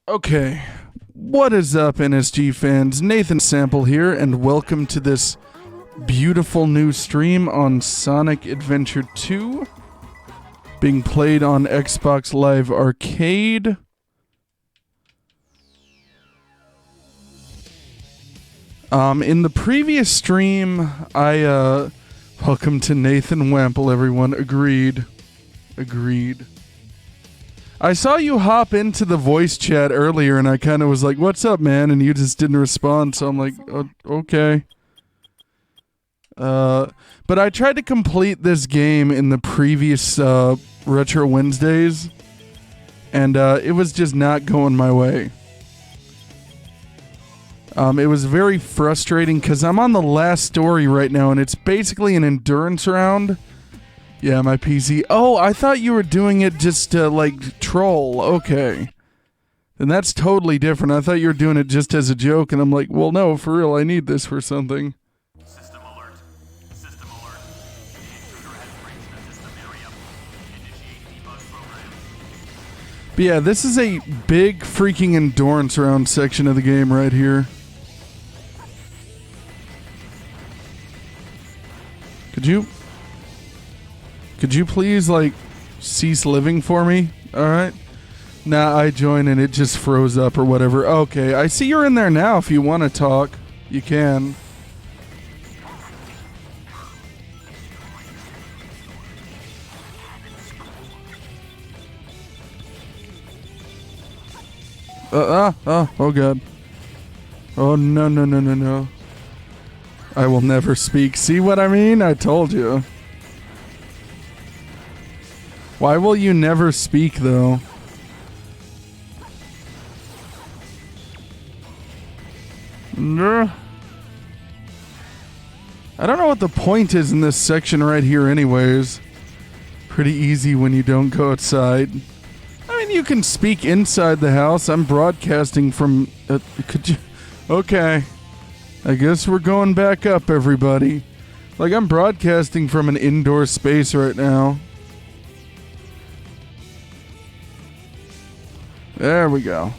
Okay, what is up, NSG fans? Nathan Sample here, and welcome to this beautiful new stream on Sonic Adventure 2, being played on Xbox Live Arcade. In the previous stream, welcome to Nathan Wample, everyone. Agreed. I saw you hop into the voice chat earlier, and I kind of was like, what's up, man? And you just didn't respond, so I'm like, oh, okay. But I tried to complete this game in the previous Retro Wednesdays, and it was just not going my way. It was very frustrating, because I'm on the last story right now, and it's basically an endurance round. Yeah, my PC. Oh, I thought you were doing it just to, like, troll. Okay. Then that's totally different. I thought you were doing it just as a joke, and I'm like, well, no, for real, I need this for something. System alert. System alert. The intruder has reached the system area. Initiate debug program. But yeah, this is a big freaking endurance round section of the game right here. Could you please, like, cease living for me? Alright? Nah, I join and it just froze up or whatever. Okay, I see you're in there now. If you want to talk, you can. Oh god. Oh, no. I will never speak. See what I mean? I told you. Why will you never speak, though? I don't know what the point is in this section right here anyways. Pretty easy when you don't go outside. I mean, you can speak inside the house. I'm broadcasting from... could you... Okay. I guess we're going back up, everybody. Like, I'm broadcasting from an indoor space right now. There we go.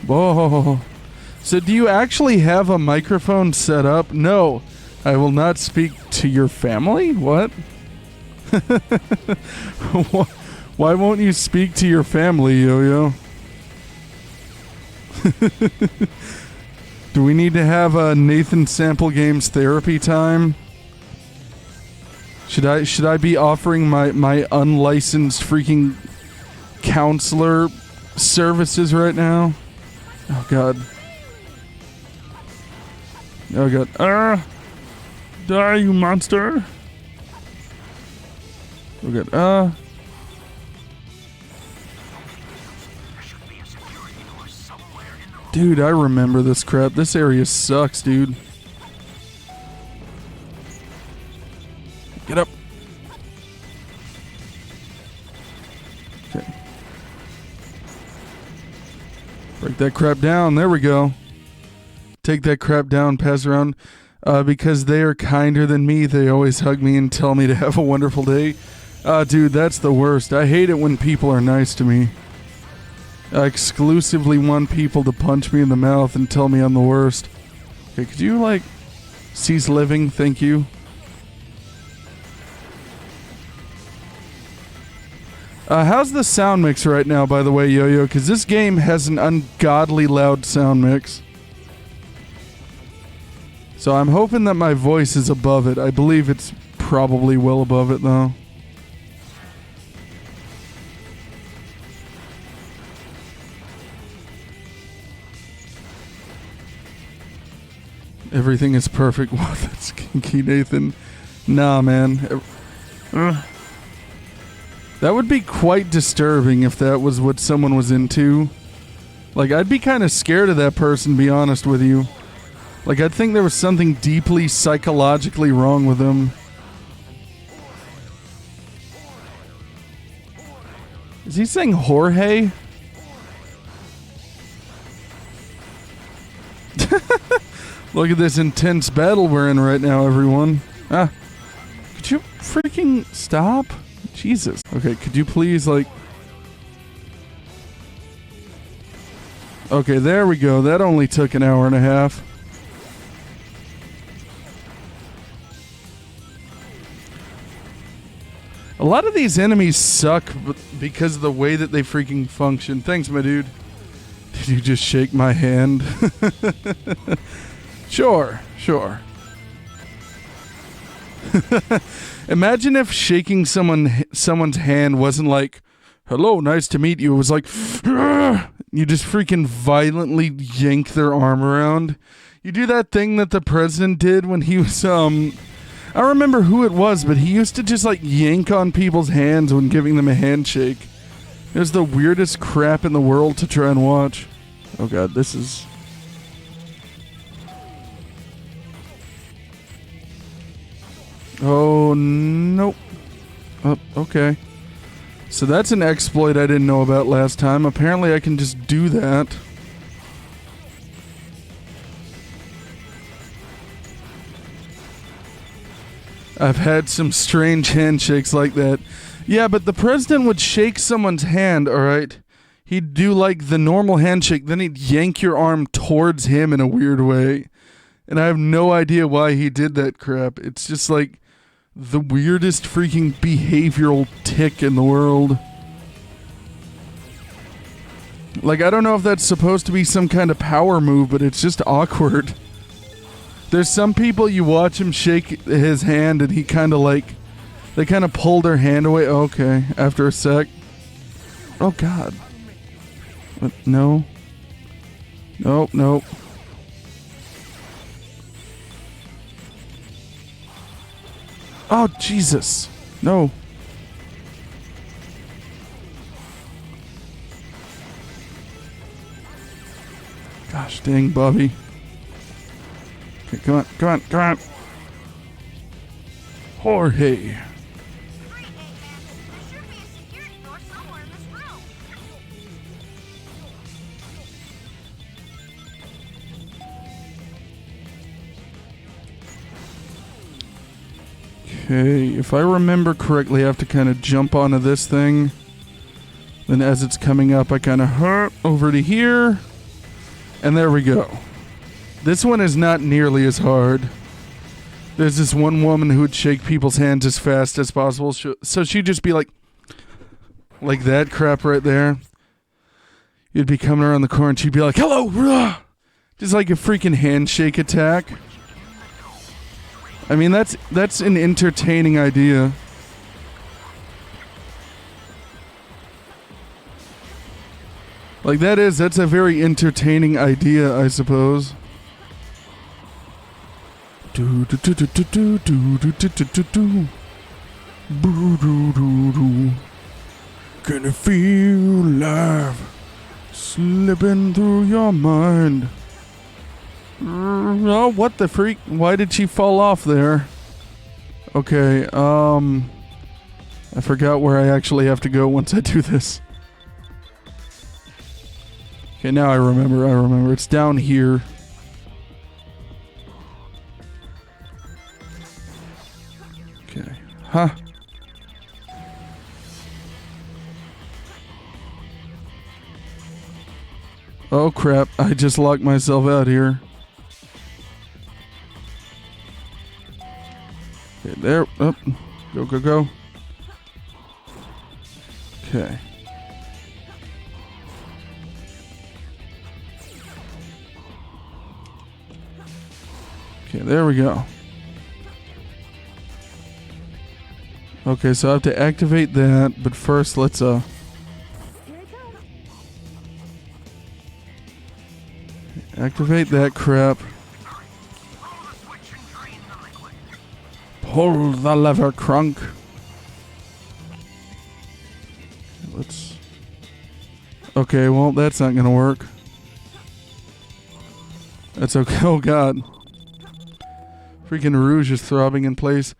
Whoa. So do you actually have a microphone set up? No, I will not speak to your family? What? Why won't you speak to your family, Yo-Yo? Do we need to have a Nathan Sample Games therapy time? Should I be offering my unlicensed freaking counselor services right now? Oh god. Oh god. Die, you monster. Oh god. Dude, I remember this crap. This area sucks, dude. Get up. Okay. Break that crap down. There we go. Take that crap down, pass around. Because they are kinder than me, they always hug me and tell me to have a wonderful day. Dude, that's the worst. I hate it when people are nice to me. I exclusively want people to punch me in the mouth and tell me I'm the worst. Okay, could you, like, cease living? Thank you. How's the sound mix right now, by the way, Yo-Yo? Because this game has an ungodly loud sound mix. So I'm hoping that my voice is above it. I believe it's probably well above it, though. Everything is perfect. Wow, that's kinky, Nathan. Nah, man. That would be quite disturbing if that was what someone was into. Like, I'd be kind of scared of that person, be honest with you. Like, I'd think there was something deeply psychologically wrong with them. Is he saying Jorge? Look at this intense battle we're in right now, everyone. Ah. Could you freaking stop? Jesus. Okay, could you please, like... Okay, there we go. That only took an hour and a half. A lot of these enemies suck because of the way that they freaking function. Thanks, my dude. Did you just shake my hand? Sure. Imagine if shaking someone's hand wasn't like, hello, nice to meet you. It was like, you just freaking violently yank their arm around. You do that thing that the president did when he was, I don't remember who it was, but he used to just like yank on people's hands when giving them a handshake. It was the weirdest crap in the world to try and watch. Oh god, this is... Oh, nope. Oh, okay. So that's an exploit I didn't know about last time. Apparently I can just do that. I've had some strange handshakes like that. Yeah, but the president would shake someone's hand, alright? He'd do like the normal handshake, then he'd yank your arm towards him in a weird way. And I have no idea why he did that crap. It's just like the weirdest freaking behavioral tick in the world. Like, I don't know if that's supposed to be some kind of power move, but it's just awkward. There's some people you watch him shake his hand and he kind of like, they kind of pull their hand away. Okay, after a sec. Oh god. What? No. Nope. Oh, Jesus. No. Gosh dang, Bobby. Okay, come on. Jorge. Okay, if I remember correctly, I have to kind of jump onto this thing. Then as it's coming up, I kind of hurt over to here. And there we go. This one is not nearly as hard. There's this one woman who would shake people's hands as fast as possible. So she'd just be like that crap right there. You'd be coming around the corner and she'd be like, hello! Just like a freaking handshake attack. I mean, that's an entertaining idea. Like that's a very entertaining idea, I suppose. Do do do do do do do do do do do. Boo do do do. Can you feel life slipping through your mind? Oh, what the freak? Why did she fall off there? Okay, I forgot where I actually have to go once I do this. Okay, now I remember. It's down here. Okay. Huh. Oh crap, I just locked myself out here. Okay, there. Oh, go. Okay. Okay, there we go. Okay, so I have to activate that, but first let's activate that crap. Pull the lever, Crunk. Let's... Okay, well, that's not gonna work. That's okay. Oh, God. Freaking Rouge is throbbing in place.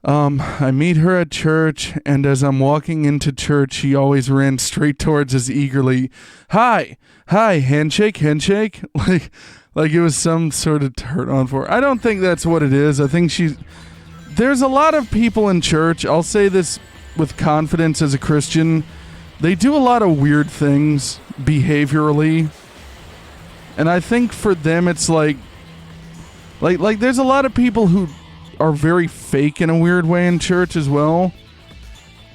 I meet her at church, and as I'm walking into church, she always ran straight towards us eagerly. Hi, handshake. Like it was some sort of turn on for her. I don't think that's what it is. I think there's a lot of people in church, I'll say this with confidence as a Christian, they do a lot of weird things behaviorally. And I think for them it's like there's a lot of people who are very fake in a weird way in church as well.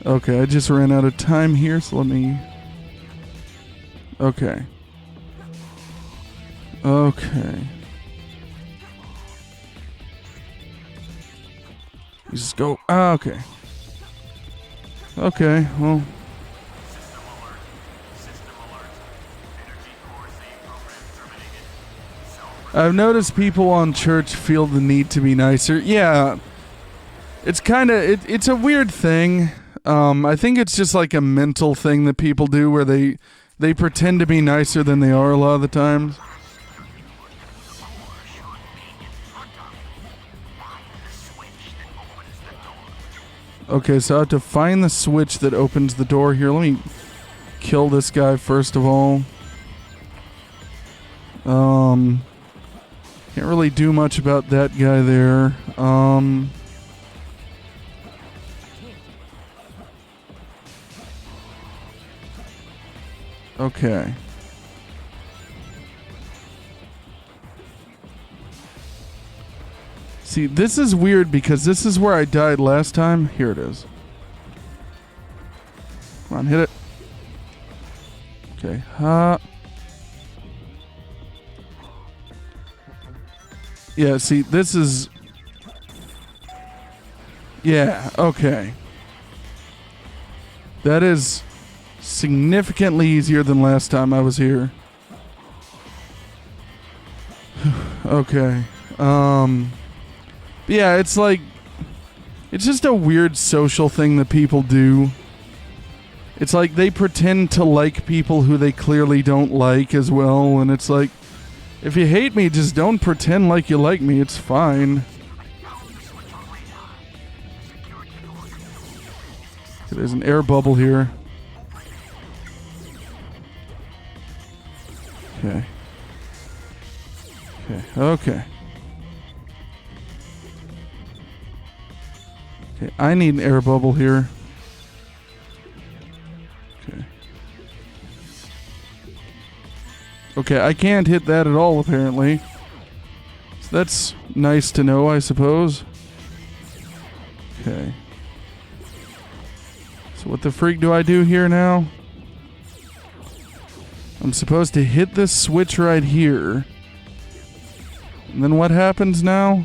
Okay, I just ran out of time here, so let me... Okay. Okay. Just go... okay. Okay, well... I've noticed people on church feel the need to be nicer. Yeah. It's kind of... It's a weird thing. I think it's just like a mental thing that people do where they pretend to be nicer than they are a lot of the times. Okay, so I have to find the switch that opens the door here. Let me kill this guy first of all. Can't really do much about that guy there. Okay. See, this is weird because this is where I died last time. Here it is. Come on, hit it. Okay. Yeah, see, this is... Yeah, okay. That is significantly easier than last time I was here. Okay. Yeah, it's like... It's just a weird social thing that people do. It's like they pretend to like people who they clearly don't like as well, and it's like... If you hate me, just don't pretend like you like me. It's fine. There's an air bubble here. Okay. Okay. Okay, I need an air bubble here. Okay. Okay, I can't hit that at all, apparently. So that's nice to know, I suppose. Okay. So what the freak do I do here now? I'm supposed to hit this switch right here. And then what happens now?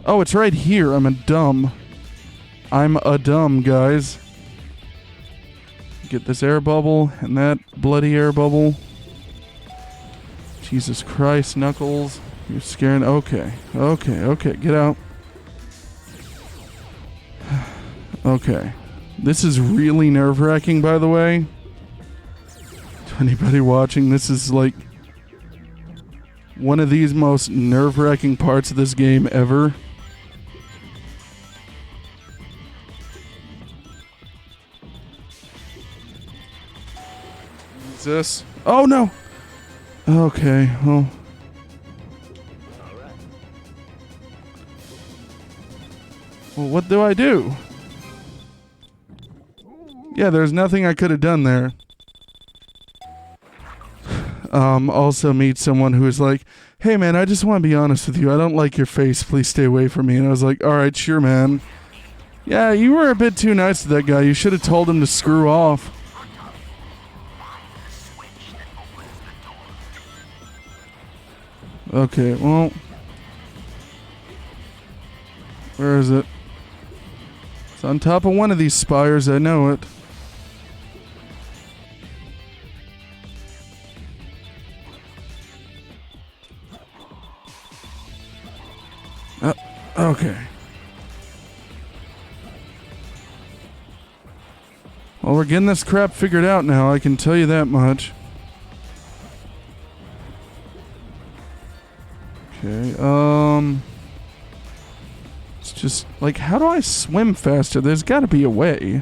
Oh, it's right here. I'm a dumb, guys. Get this air bubble and that bloody air bubble. Jesus Christ, Knuckles. You're scaring... Okay. Get out. Okay. This is really nerve-wracking, by the way. To anybody watching, this is like... one of these most nerve-wracking parts of this game ever. What's this? Oh, no! Okay, well... Well, what do I do? Yeah, there's nothing I could have done there. Also meet someone who is like, hey man, I just want to be honest with you. I don't like your face. Please stay away from me. And I was like, alright, sure, man. Yeah, you were a bit too nice to that guy. You should have told him to screw off. Okay, well... Where is it? It's on top of one of these spires, I know it. Okay. Well, we're getting this crap figured out now, I can tell you that much. Okay, it's just, like, how do I swim faster? There's gotta be a way.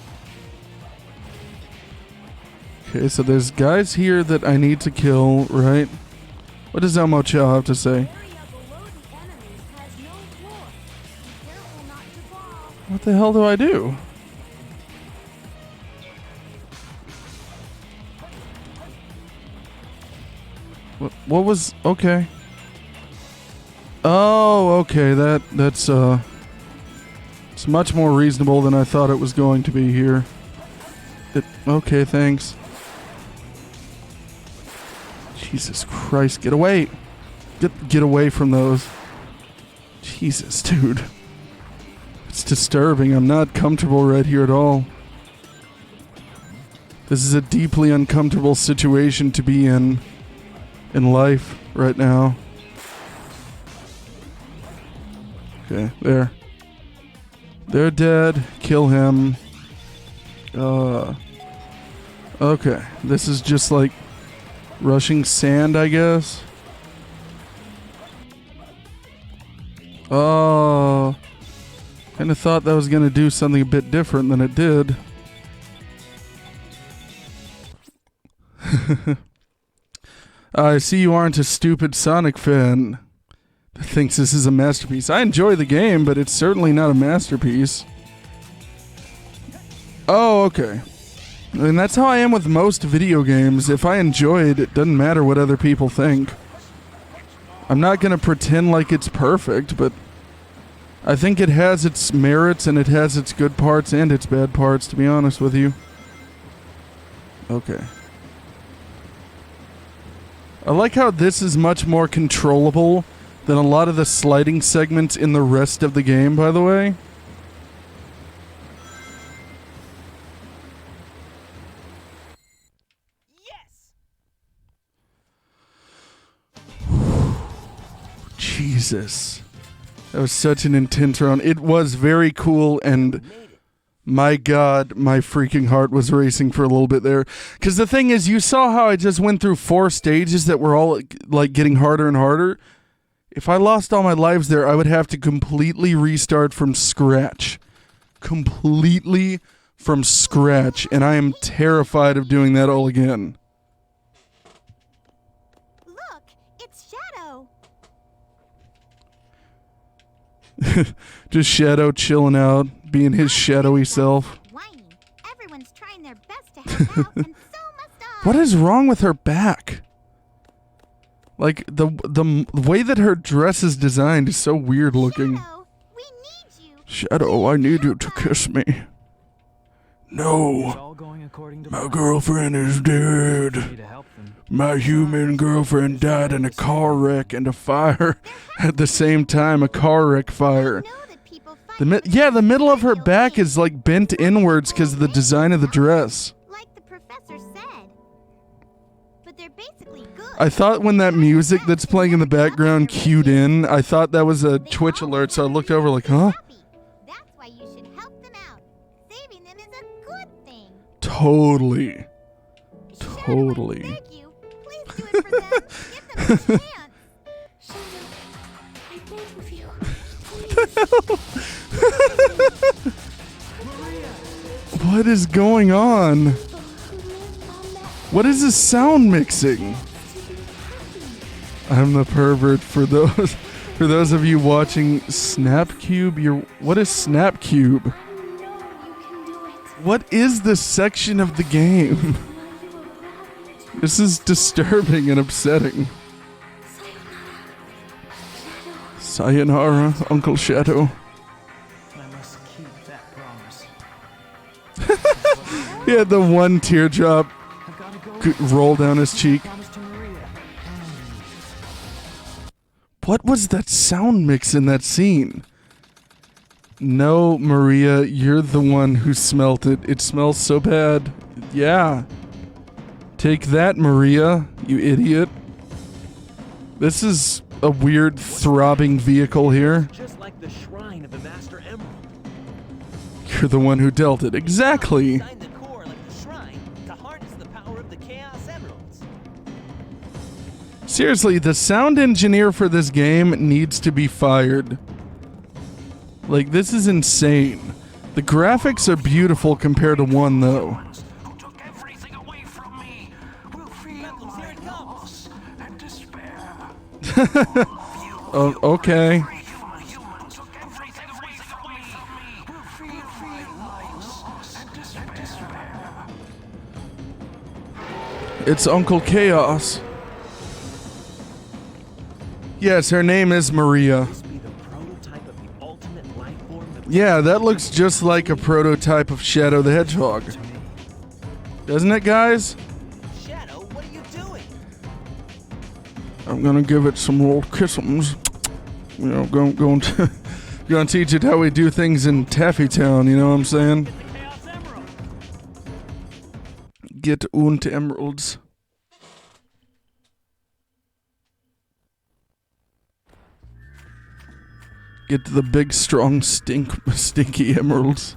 Okay, so there's guys here that I need to kill, right? What does Elmo Chow have to say? What the hell do I do? What was... Okay. Oh, okay, that's it's much more reasonable than I thought it was going to be here. Okay, thanks. Jesus Christ, get away! Get away from those. Jesus, dude. It's disturbing. I'm not comfortable right here at all. This is a deeply uncomfortable situation to be in life right now. Okay, there. They're dead. Kill him. Okay, this is just like rushing sand, I guess. Oh, kind of thought that was going to do something a bit different than it did. I see you aren't a stupid Sonic fan that thinks this is a masterpiece. I enjoy the game, but it's certainly not a masterpiece. Oh, okay. And that's how I am with most video games. If I enjoy it, it doesn't matter what other people think. I'm not going to pretend like it's perfect, but I think it has its merits and it has its good parts and its bad parts, to be honest with you. Okay. I like how this is much more controllable than a lot of the sliding segments in the rest of the game, by the way. Jesus. That was such an intense round. It was very cool, and my God, my freaking heart was racing for a little bit there. Because the thing is, you saw how I just went through 4 stages that were all like getting harder and harder. If I lost all my lives there, I would have to completely restart from scratch. Completely from scratch. And I am terrified of doing that all again. Look, it's Shadow. Just Shadow chilling out, being his shadowy self. Whining. Everyone's trying their best to help out, and so must I. What is wrong with her back? Like, the way that her dress is designed is so weird looking. Shadow, we need you. Shadow, I need you to kiss me. No. My girlfriend is dead. My human girlfriend died in a car wreck and a fire at the same time. A car wreck fire. The middle of her back is like bent inwards because of the design of the dress. Like the professor said. But they're basically good. I thought when that music that's playing in the background cued in, I thought that was a Twitch alert, so I looked over like, huh? That's why you should help them out. Saving them is a good thing. Totally. Shadow, Totally. I beg you. Please do it for them. Give them a chance. Shadow, I beg of you. What is going on? What is this sound mixing? I'm the pervert. For those of you watching Snapcube, what is Snapcube? What is this section of the game? This is disturbing and upsetting. Sayonara, Uncle Shadow. I must keep that promise. He had the one teardrop I've gotta go. roll down his cheek. Promise to Maria. What was that sound mix in that scene? No, Maria, you're the one who smelt it. It smells so bad. Yeah. Take that, Maria, you idiot. This is a weird throbbing vehicle here. Just like the shrine of the Master Emerald. You're the one who dealt it. Exactly. Designed the core like the shrine to harness the power of the Chaos Emeralds. Seriously, the sound engineer for this game needs to be fired. Like, this is insane. The graphics are beautiful compared to 1, though. Who took everything away from me? Oh, okay. It's Uncle Chaos. Yes, her name is Maria. This be the prototype of the ultimate life form that Yeah, that looks just like a prototype of Shadow the Hedgehog. Doesn't it, guys? Shadow, what are you doing? I'm gonna give it some little kissums. You know, gonna teach it how we do things in Taffy Town, you know what I'm saying? The Chaos Emerald. Get und emeralds. Get the big, strong, stinky emeralds.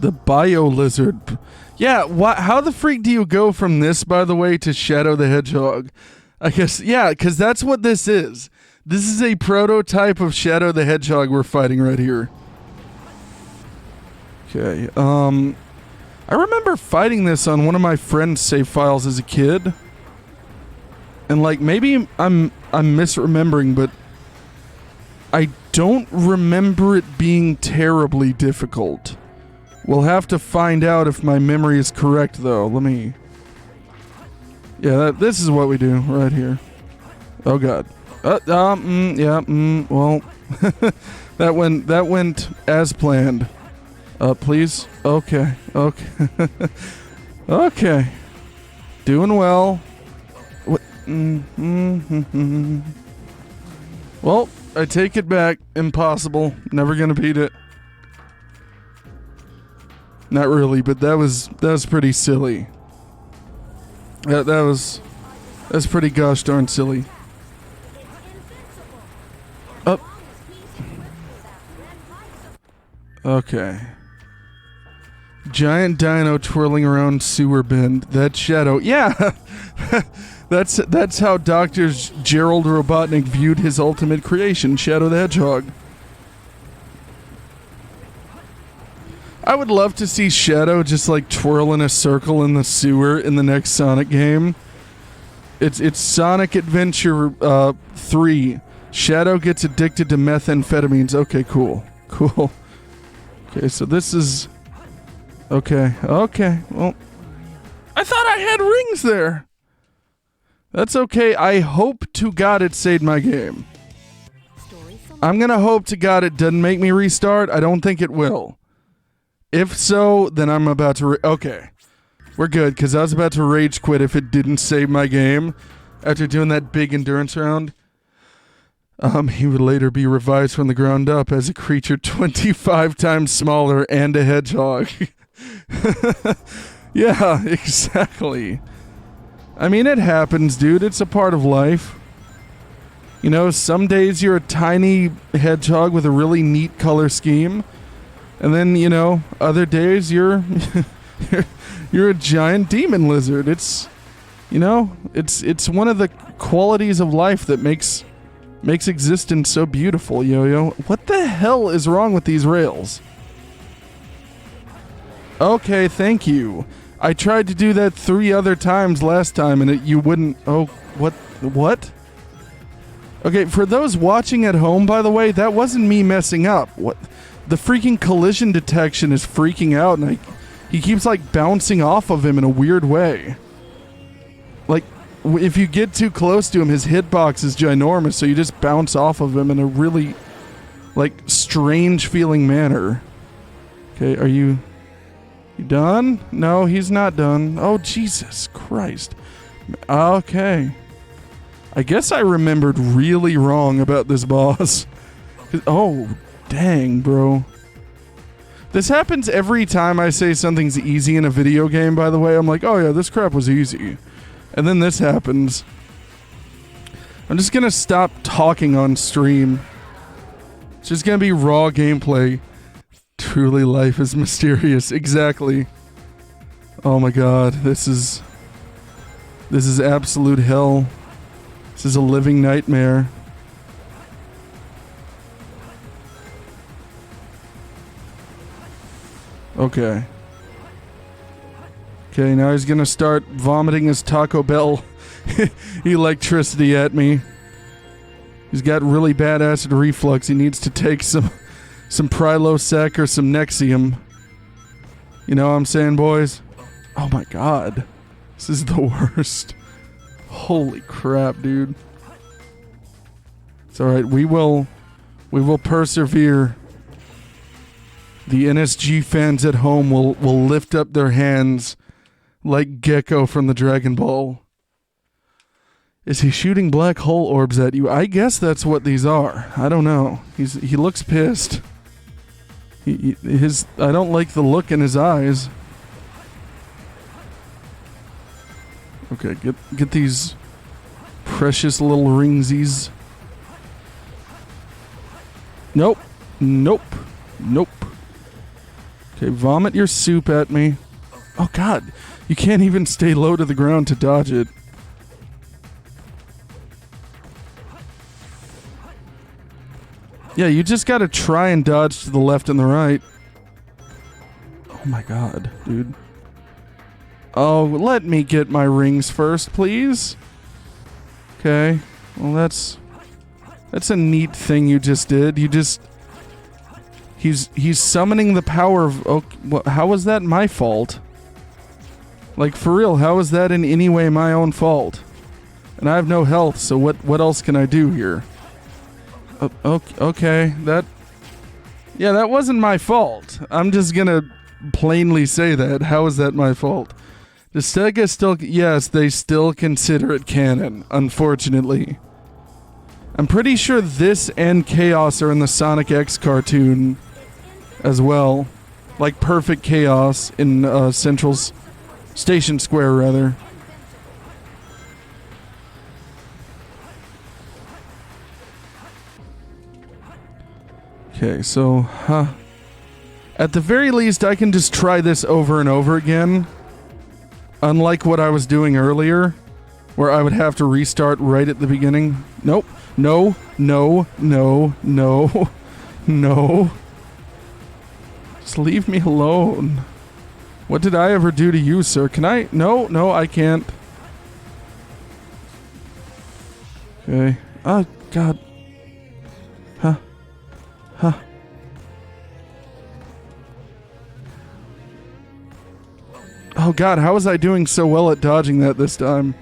The bio lizard. Yeah, how the freak do you go from this, by the way, to Shadow the Hedgehog? I guess, yeah, because that's what this is. This is a prototype of Shadow the Hedgehog we're fighting right here. Okay, I remember fighting this on one of my friend's save files as a kid. And like maybe I'm misremembering, but I don't remember it being terribly difficult. We'll have to find out if my memory is correct though. Let me. Yeah, this is what we do right here. Oh god. Well, that went as planned. Please. Okay. Okay. Doing well. What? Well, I take it back. Impossible. Never gonna beat it. Not really, but that was pretty silly. That's pretty gosh darn silly. Up. Okay. Giant dino twirling around sewer bend. That Shadow. Yeah. That's how Dr. Gerald Robotnik viewed his ultimate creation, Shadow the Hedgehog. I would love to see Shadow just like twirl in a circle in the sewer in the next Sonic game. It's Sonic Adventure 3. Shadow gets addicted to methamphetamines. Okay, cool. Okay, so this is... Okay, well... I thought I had rings there! That's okay. I hope to God it saved my game. I'm gonna hope to God it doesn't make me restart. I don't think it will. If so, then I'm about to... Okay. We're good, because I was about to rage quit if it didn't save my game after doing that big endurance round. He would later be revised from the ground up as a creature 25 times smaller and a hedgehog. Yeah, exactly. I mean, it happens, dude. It's a part of life. You know, some days you're a tiny hedgehog with a really neat color scheme. And then, you know, other days you're you're a giant demon lizard. It's, you know, it's one of the qualities of life that makes existence so beautiful, Yo-Yo. What the hell is wrong with these rails? Okay, thank you. I tried to do that 3 other times last time and you wouldn't... Oh, what? Okay, for those watching at home, by the way, that wasn't me messing up. What? The freaking collision detection is freaking out and he keeps like bouncing off of him in a weird way. Like, if you get too close to him, his hitbox is ginormous, so you just bounce off of him in a really, like, strange feeling manner. Okay, are you done? No, he's not done. Oh, Jesus Christ. Okay. I guess I remembered really wrong about this boss. Oh, dang, bro. This happens every time I say something's easy in a video game, by the way. I'm like, oh yeah, this crap was easy. And then this happens. I'm just gonna stop talking on stream. It's just gonna be raw gameplay. Truly, life is mysterious. Exactly. Oh my god, this is absolute hell. This is a living nightmare. Okay. Okay, now he's gonna start vomiting his Taco Bell electricity at me. He's got really bad acid reflux. He needs to take some Prilosec or some Nexium. You know what I'm saying, boys? Oh my god. This is the worst. Holy crap, dude. It's alright. We will persevere. The NSG fans at home will lift up their hands like Gecko from the Dragon Ball. Is he shooting black hole orbs at you? I guess that's what these are. I don't know. He looks pissed. I don't like the look in his eyes. Okay, get these precious little ringsies. Nope. Okay, vomit your soup at me. Oh god, you can't even stay low to the ground to dodge it. Yeah, you just gotta try and dodge to the left and the right. Oh my god, dude. Oh, let me get my rings first, please. Okay. Well, that's a neat thing you just did. He's summoning the power of... Oh, how is that my fault? Like, for real, how is that in any way my own fault? And I have no health, so what else can I do here? Okay, that wasn't my fault. I'm just gonna plainly say that. How is that my fault? Does Sega still... Yes, they still consider it canon, unfortunately. I'm pretty sure this and Chaos are in the Sonic X cartoon as well. Like Perfect Chaos in Central's Station Square, rather. Okay, so, at the very least, I can just try this over and over again. Unlike what I was doing earlier, where I would have to restart right at the beginning. Nope. No. Just leave me alone. What did I ever do to you, sir? Can I? No, I can't. Okay. Oh, God. Huh. Oh, God, how was I doing so well at dodging that this time?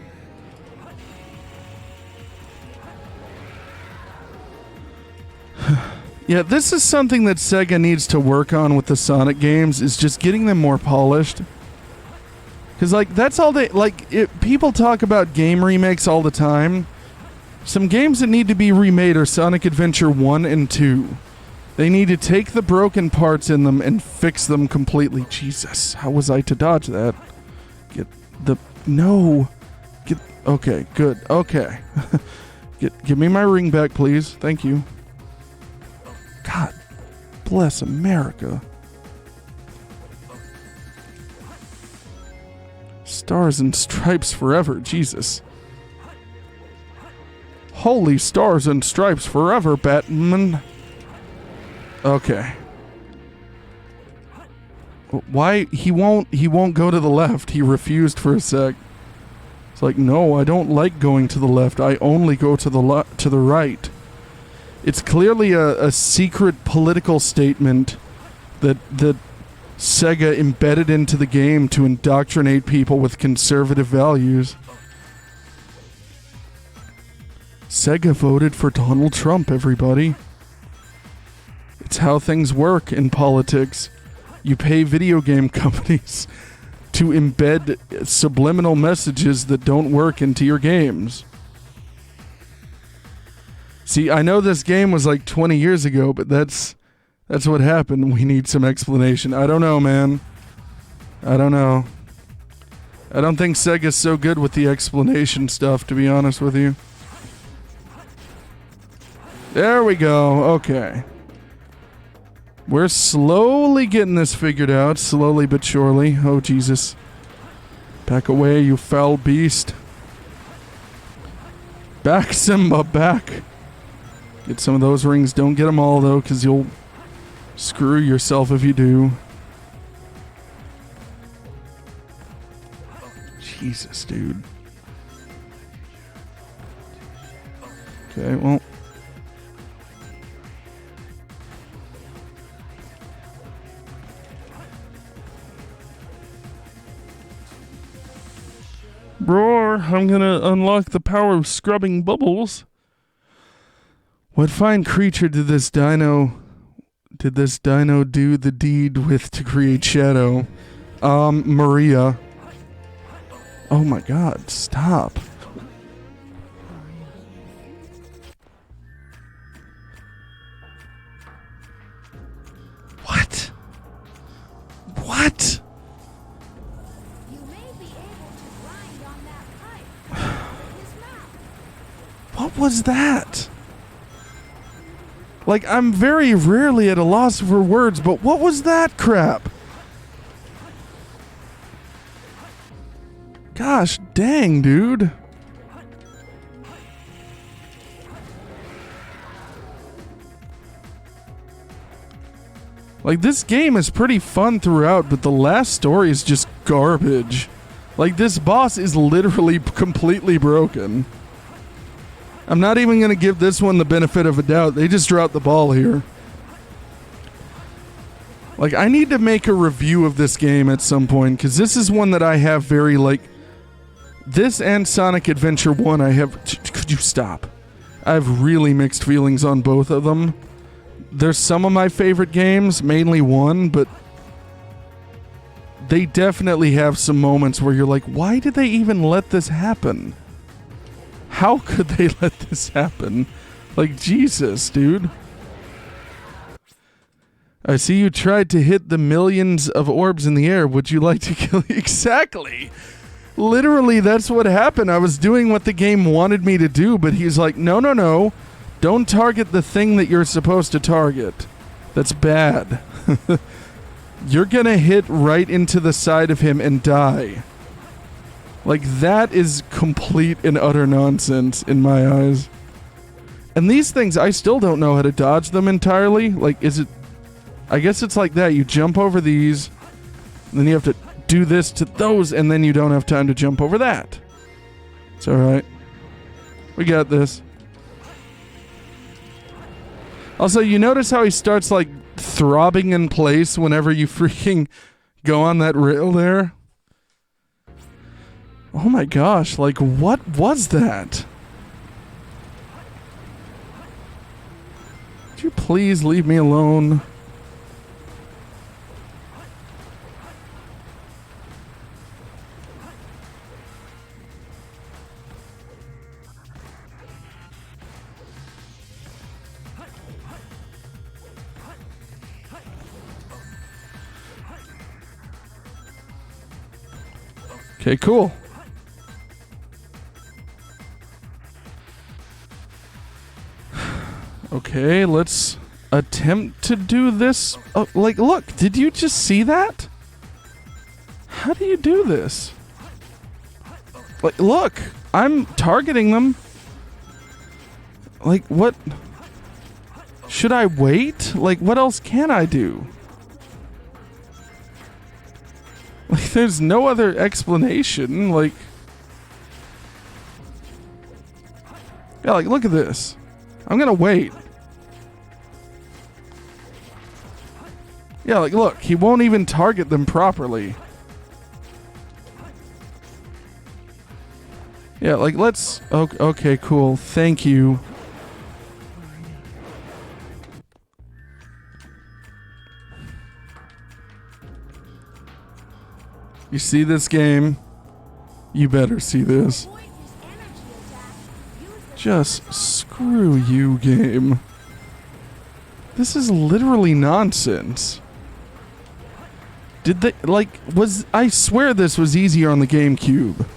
Yeah, this is something that Sega needs to work on with the Sonic games, is just getting them more polished. Because, like, that's all they... Like, people talk about game remakes all the time. Some games that need to be remade are Sonic Adventure 1 and 2. They need to take the broken parts in them and fix them completely. Jesus, how was I to dodge that? Okay, good, okay. Give me my ring back, please. Thank you. God bless America. Stars and stripes forever, Jesus. Holy stars and stripes forever, Batman. Okay. Why he won't go to the left. He refused for a sec. It's like, no, I don't like going to the left. I only go to the right. It's clearly a secret political statement that Sega embedded into the game to indoctrinate people with conservative values. Sega voted for Donald Trump, everybody. It's how things work in politics. You pay video game companies to embed subliminal messages that don't work into your games. See, I know this game was like 20 years ago, but that's what happened. We need some explanation. I don't know, man. I don't know. I don't think Sega's so good with the explanation stuff, to be honest with you. There we go. Okay. We're slowly getting this figured out. Slowly but surely. Oh, Jesus. Back away, you foul beast. Back, Simba, back. Get some of those rings. Don't get them all, though, because you'll screw yourself if you do. Jesus, dude. Okay, well, Roar, I'm gonna unlock the power of scrubbing bubbles. What fine creature did this dino do the deed with to create shadow? Maria. Oh my god, stop. What? What? You may be able to grind on that pipe with his mouth. What was that? Like, I'm very rarely at a loss for words, but what was that crap? Gosh dang, dude. Like, this game is pretty fun throughout, but the last story is just garbage. Like, this boss is literally completely broken. I'm not even going to give this one the benefit of a doubt. They just dropped the ball here. Like, I need to make a review of this game at some point, because this is one that I have very, like... This and Sonic Adventure 1, I have... Could you stop? I have really mixed feelings on both of them. There's some of my favorite games, mainly one, but... They definitely have some moments where you're like, why did they even let this happen? How could they let this happen? Like, Jesus, dude. I see you tried to hit the millions of orbs in the air. Would you like to kill... Exactly! Literally, that's what happened. I was doing what the game wanted me to do, but he's like, no, no, no. Don't target the thing that you're supposed to target. That's bad. You're gonna hit right into the side of him and die. Like, that is complete and utter nonsense in my eyes. And these things, I still don't know how to dodge them entirely. Like, is it... I guess it's like that. You jump over these, and then you have to do this to those, and then you don't have time to jump over that. It's alright. We got this. Also, you notice how he starts, like, throbbing in place whenever you freaking go on that rail there? Oh my gosh, like, what was that? Could you please leave me alone? Okay, cool. Okay, let's attempt to do this. Oh, like, look, did you just see that? How do you do this? Like, look, I'm targeting them. Like, what? Should I wait? Like, what else can I do? Like, there's no other explanation. Like, yeah, like, look at this. I'm gonna wait. Yeah, like, look, he won't even target them properly. Yeah, like, let's... Okay, cool. Thank you. You see this game? You better see this. Avoid his energy attack. Use the Just screw you, game. This is literally nonsense. Did they, like, I swear this was easier on the GameCube.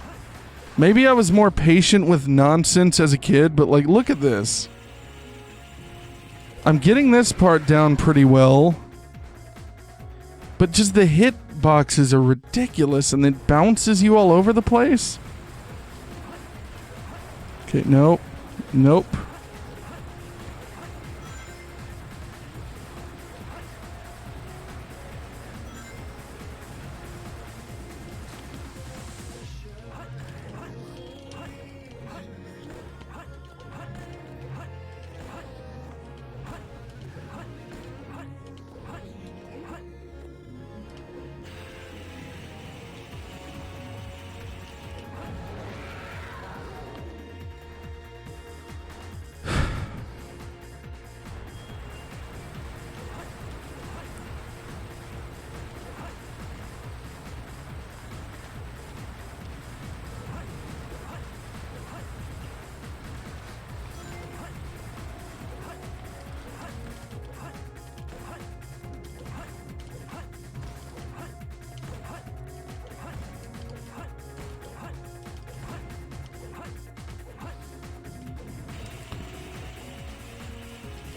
Maybe I was more patient with nonsense as a kid, but, like, look at this. I'm getting this part down pretty well. But just the hit boxes are ridiculous, and it bounces you all over the place. Okay, nope. Nope.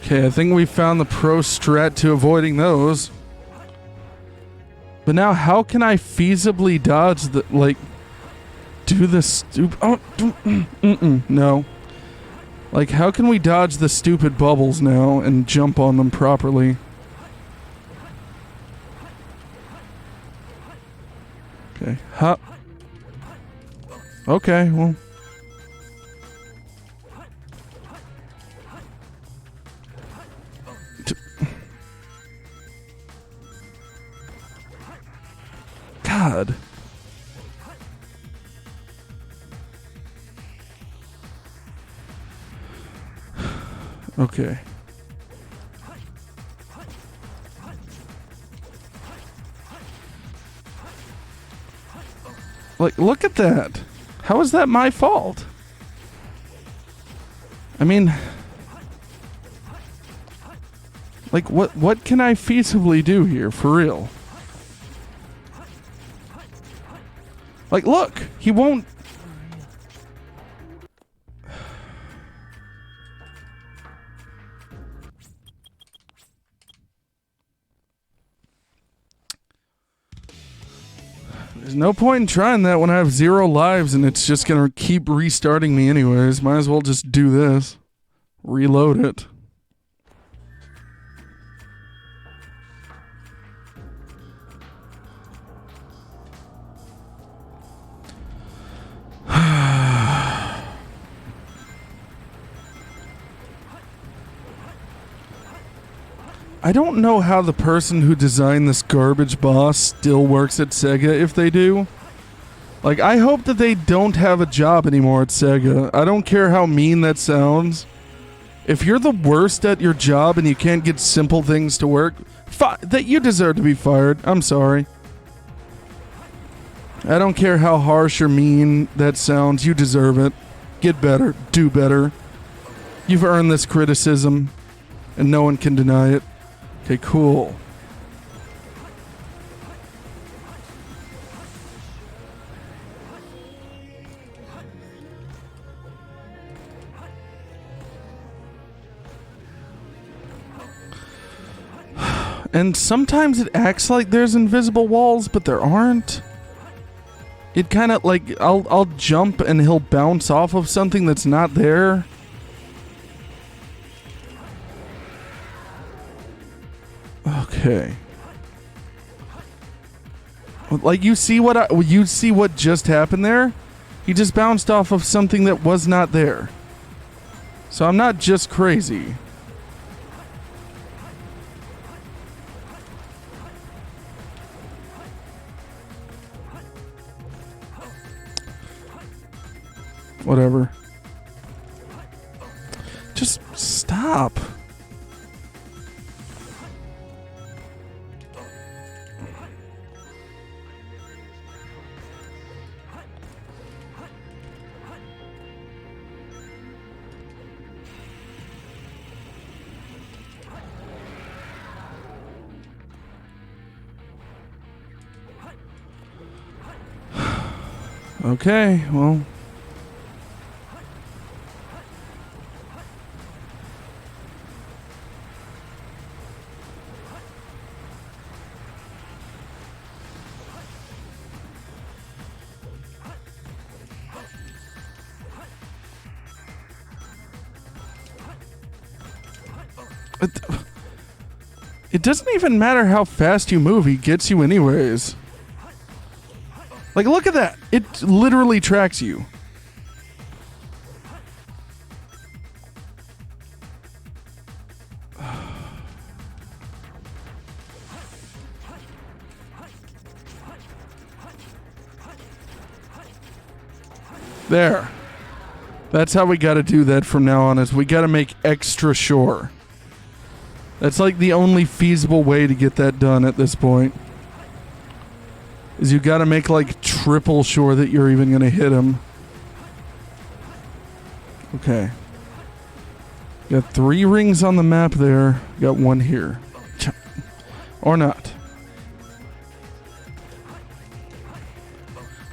Okay, I think we found the pro strat to avoiding those. But now, how can I feasibly dodge the, like, do the stupid... Oh, no. Like, how can we dodge the stupid bubbles now and jump on them properly? Okay, okay, well... God. Okay. Like, look at that. How is that my fault? I mean... Like, what can I feasibly do here, for real? Like, look! He won't... There's no point in trying that when I have 0 lives and it's just gonna keep restarting me anyways. Might as well just do this. Reload it. I don't know how the person who designed this garbage boss still works at Sega if they do. Like, I hope that they don't have a job anymore at Sega. I don't care how mean that sounds. If you're the worst at your job and you can't get simple things to work, that you deserve to be fired. I'm sorry. I don't care how harsh or mean that sounds. You deserve it. Get better. Do better. You've earned this criticism, and no one can deny it. Okay, cool. And sometimes it acts like there's invisible walls, but there aren't. It kind of like, I'll jump and he'll bounce off of something that's not there. Okay. Like, you see what just happened there? He just bounced off of something that was not there. So I'm not just crazy. Whatever. Just stop. Okay, well. It doesn't even matter how fast you move, he gets you anyways. Like, look at that. It literally tracks you. There. That's how we gotta do that from now on, is we gotta make extra sure. That's like the only feasible way to get that done at this point. Is you gotta make like triple sure that you're even gonna hit him. Okay. Got 3 rings on the map there. Got 1 here. Or not.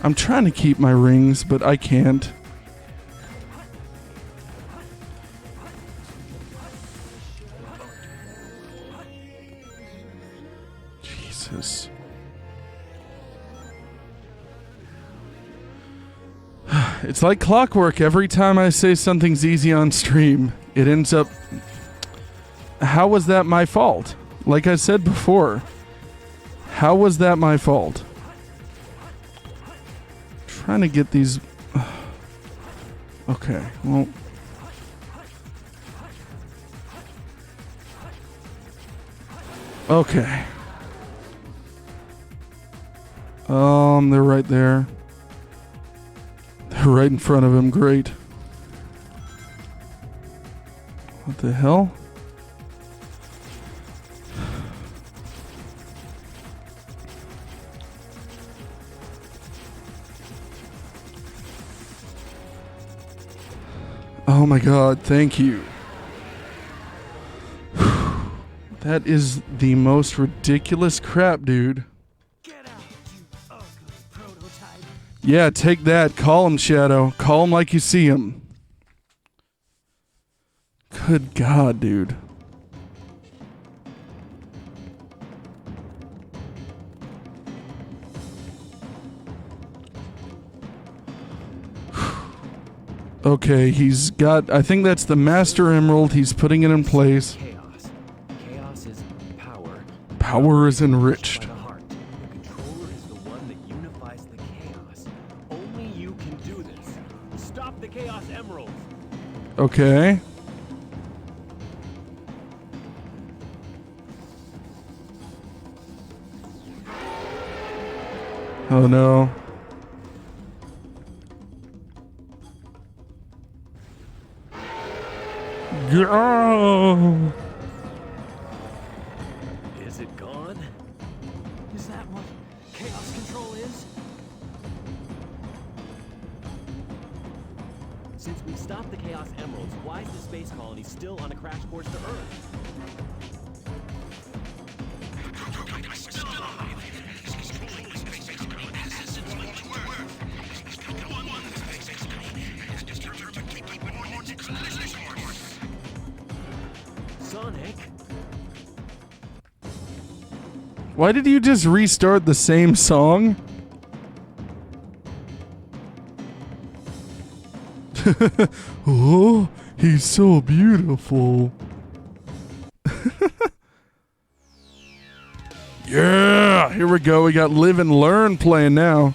I'm trying to keep my rings, but I can't. things. It's like clockwork. Every time I say something's easy on stream, it ends up... How was that my fault? Like I said before, how was that my fault? Trying to get these... Okay, well... Okay. They're right there. They're right in front of him. Great. What the hell? Oh my god, thank you. That is the most ridiculous crap, dude. Get out, you ugly prototype. Yeah, take that. Call him, Shadow. Call him like you see him. Good god, dude. Okay, he's got... I think that's the Master Emerald. He's putting it in place. Chaos. Chaos is power. Power is enriched. By the heart. The controller is the one that unifies the chaos. Only you can do this. Stop the Chaos Emeralds. Okay. Oh no. Go! Is it gone? Is that what chaos control is? Since we've stopped the Chaos Emeralds, why is the space colony still on a crash course to Earth? Sonic? Why did you just restart the same song? Oh, he's so beautiful. Yeah, here we go. We got Live and Learn playing now.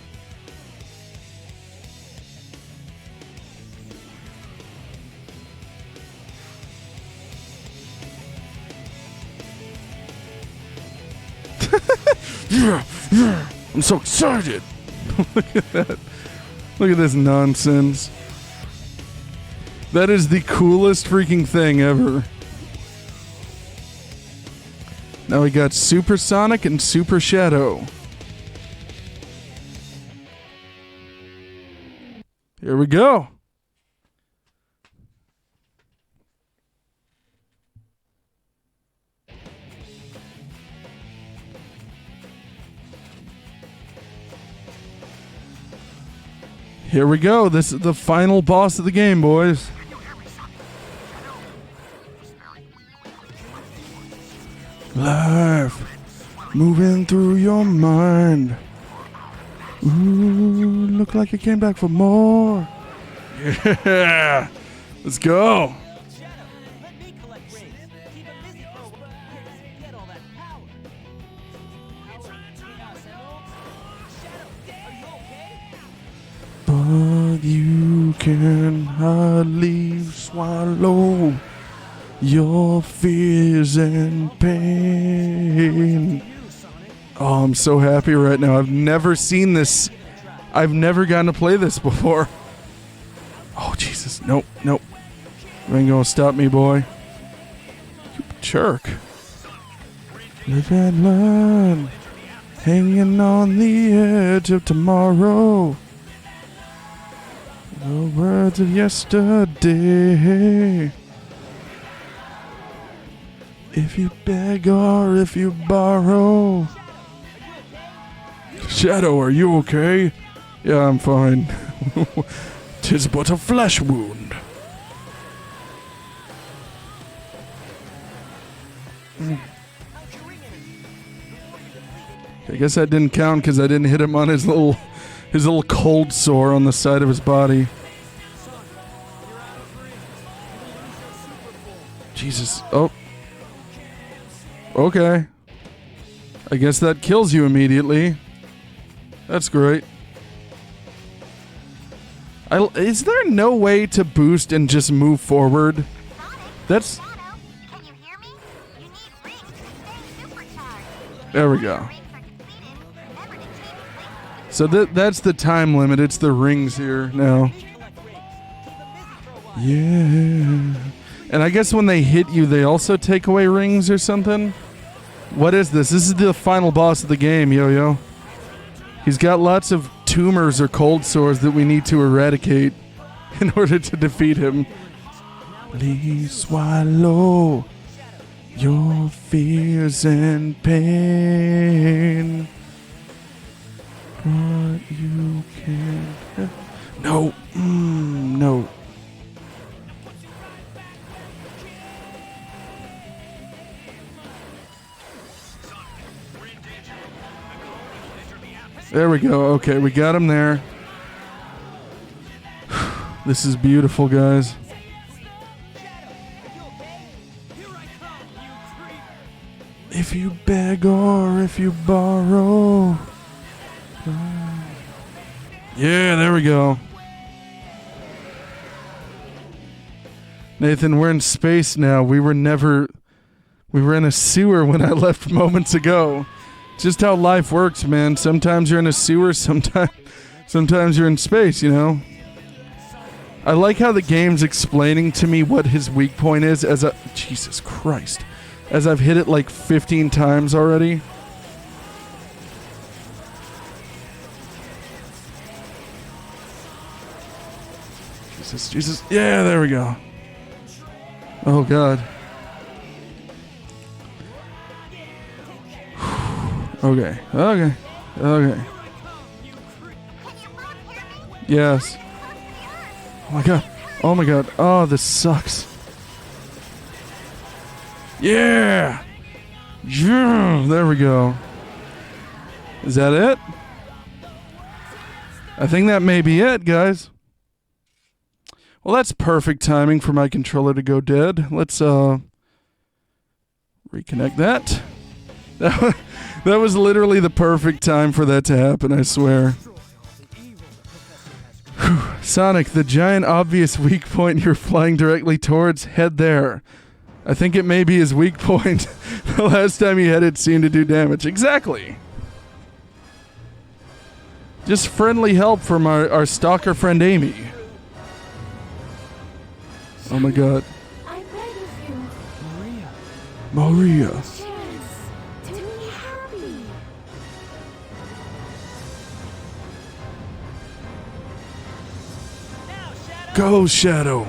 Yeah, yeah. I'm so excited. Look at that. Look at this nonsense. That is the coolest freaking thing ever. Now we got Super Sonic and Super Shadow. Here we go. Here we go. This is the final boss of the game, boys. Life moving through your mind. Ooh, look like you came back for more. Yeah. Let's go. Shadow, let me collect rings. Keep him busy for a while. Yes, get all that power. Chaos Emeralds? Shadow, are you okay? But you can hardly swallow your fears and pain. Oh, I'm so happy right now. I've never seen this. I've never gotten to play this before. Oh, Jesus. Nope, nope. You ain't gonna stop me, boy. You jerk. Live and learn. Hanging on the edge of tomorrow. The words of yesterday. If you beg or if you borrow. Shadow, are you okay? Yeah, I'm fine. 'Tis but a flesh wound. I guess that didn't count because I didn't hit him on his little cold sore on the side of his body. Jesus. Oh. Okay. I guess that kills you immediately. That's great. Is there no way to boost and just move forward? That's... Shadow, can you hear me? You need rings to stay supercharged. There we go. Rings are depleted. Remember to change places. So that's the time limit. It's the rings here now. Yeah. And I guess when they hit you, they also take away rings or something? What is this? This is the final boss of the game, Yo-Yo. He's got lots of tumors or cold sores that we need to eradicate in order to defeat him. Please swallow your fears and pain. But you can't have... No. No. There we go. Okay, we got him there. This is beautiful, guys. If you beg or if you borrow. Yeah, there we go. Nathan, we're in space now. We were in a sewer when I left moments ago. Just how life works, man. Sometimes you're in a sewer, sometimes you're in space, you know? I like how the game's explaining to me what his weak point is Jesus Christ. As I've hit it like 15 times already. Jesus. Yeah, there we go. Oh, God. Okay. Yes. Oh my god. Oh, this sucks. Yeah! Yeah! There we go. Is that it? I think that may be it, guys. Well, that's perfect timing for my controller to go dead. Let's, reconnect that. That was literally the perfect time for that to happen, I swear. Whew. Sonic, the giant obvious weak point you're flying directly towards, head there. I think it may be his weak point. The last time he had it seemed to do damage. Exactly. Just friendly help from our stalker friend Amy. Oh my god. I beg of you. Maria. Chance to be happy. Go, Shadow.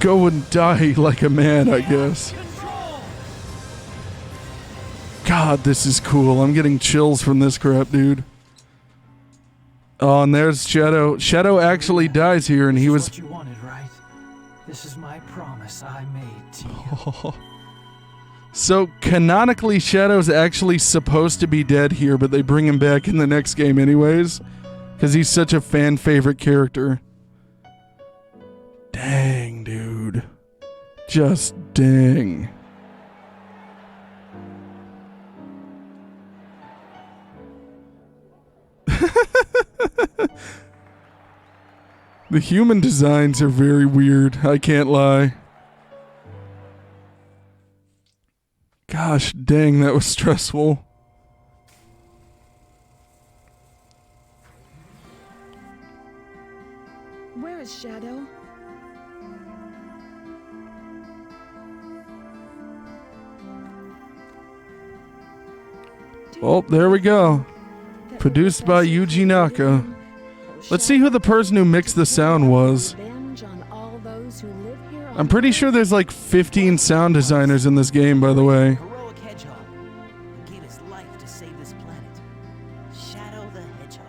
Go and die like a man, I guess. God, this is cool. I'm getting chills from this crap, dude. Oh, and there's Shadow. Shadow actually dies here, and he was... What you wanted, right? This is my promise I made to you. So, canonically, Shadow's actually supposed to be dead here, but they bring him back in the next game anyways. Because he's such a fan-favorite character. Dang, dude. Just dang. The human designs are very weird, I can't lie. Gosh dang, that was stressful. Where is Shadow? Oh, there we go. Produced by Yuji Naka. Let's see who the person who mixed the sound was. I'm pretty sure there's like 15 sound designers in this game, by the way. Heroic hedgehog who gave his life to save this planet. Shadow the Hedgehog.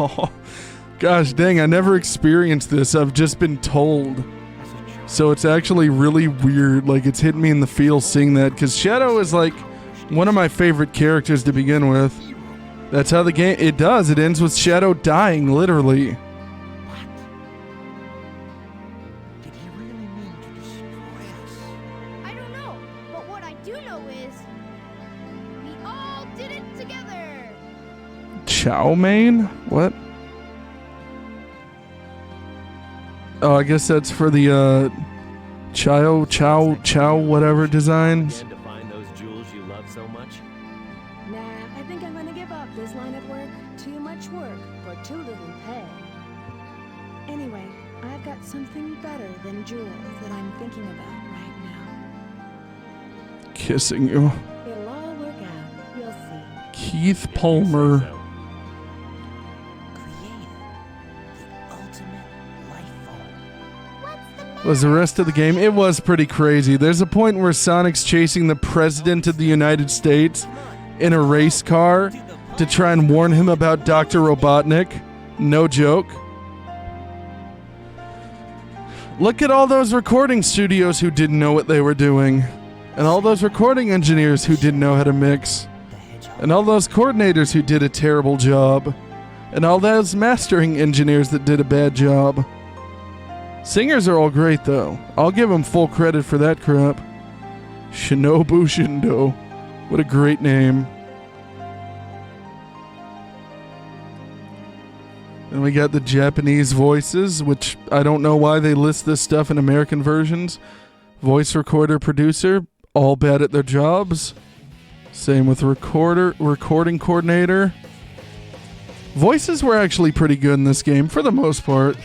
Oh, gosh dang, I never experienced this. I've just been told. So it's actually really weird. Like, it's hitting me in the feels seeing that. Because Shadow is like One of my favorite characters to begin with. That's how the game... It does. It ends with Shadow dying, literally. What? Did he really mean to destroy us? I don't know, but what I do know is we all did it together. Chow mein? What? Oh, I guess that's for the, chow, whatever designs. Again to find those jewels you love so much? Nah, I think I'm gonna give up this line of work. Too much work for too little pay. Anyway, I've got something better than jewels that I'm thinking about right now. Kissing you. It'll all work out. You'll see. Keith Palmer. So, Created the ultimate life form. What's the matter? Was the rest of the game? It was pretty crazy. There's a point where Sonic's chasing the President of the United States in a race car to try and warn him about Dr. Robotnik. No joke. Look at all those recording studios who didn't know what they were doing. And all those recording engineers who didn't know how to mix. The hedgehog. And all those coordinators who did a terrible job. And all those mastering engineers that did a bad job. Singers are all great, though. I'll give them full credit for that crap. Shinobu Shindo. What a great name. And we got the Japanese voices, which I don't know why they list this stuff in American versions. Voice recorder, producer, all bad at their jobs. Same with recording coordinator. Voices were actually pretty good in this game, for the most part.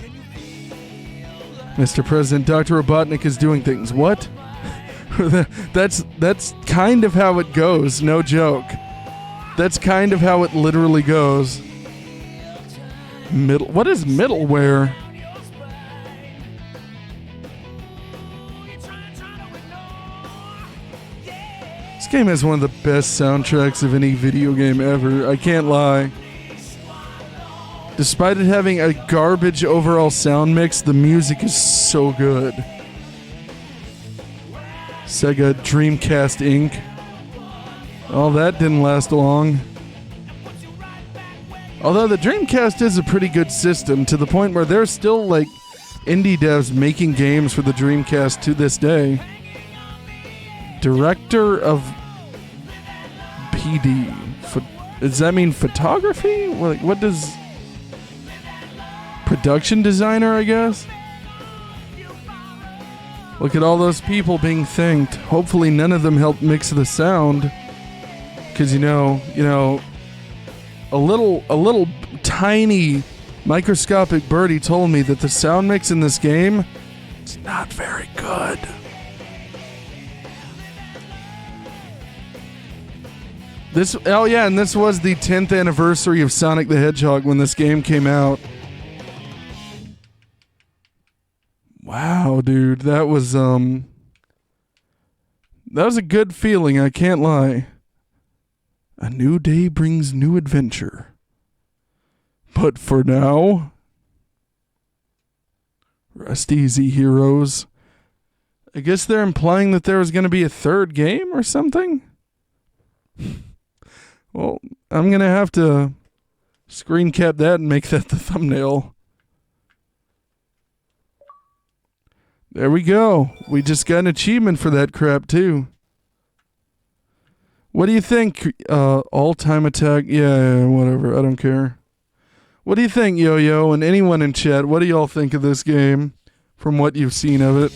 Mr. President, Dr. Robotnik is doing things. What? That's kind of how it goes, no joke. That's kind of how it literally goes. What is middleware? This game has one of the best soundtracks of any video game ever. I can't lie. Despite it having a garbage overall sound mix, the music is so good. Sega Dreamcast Inc. Oh, that didn't last long. Although the Dreamcast is a pretty good system, to the point where there's still like indie devs making games for the Dreamcast to this day. Director of PD. Does that mean photography? What does... Production designer, I guess? Look at all those people being thanked. Hopefully none of them helped mix the sound. Because, you know, a little tiny microscopic birdie told me that the sound mix in this game is not very good. And this was the 10th anniversary of Sonic the Hedgehog when this game came out. Wow, dude, that was a good feeling, I can't lie. A new day brings new adventure. But for now, rest easy, heroes. I guess they're implying that there was going to be a third game or something? Well, I'm going to have to screen cap that and make that the thumbnail. There we go. We just got an achievement for that crap, too. What do you think? All-time attack? Yeah, whatever. I don't care. What do you think, Yo-Yo, and anyone in chat? What do y'all think of this game from what you've seen of it?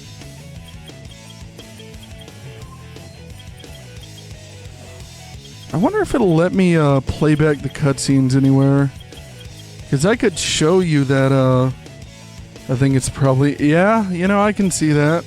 I wonder if it'll let me play back the cutscenes anywhere. Because I could show you that... I think it's probably... Yeah, I can see that.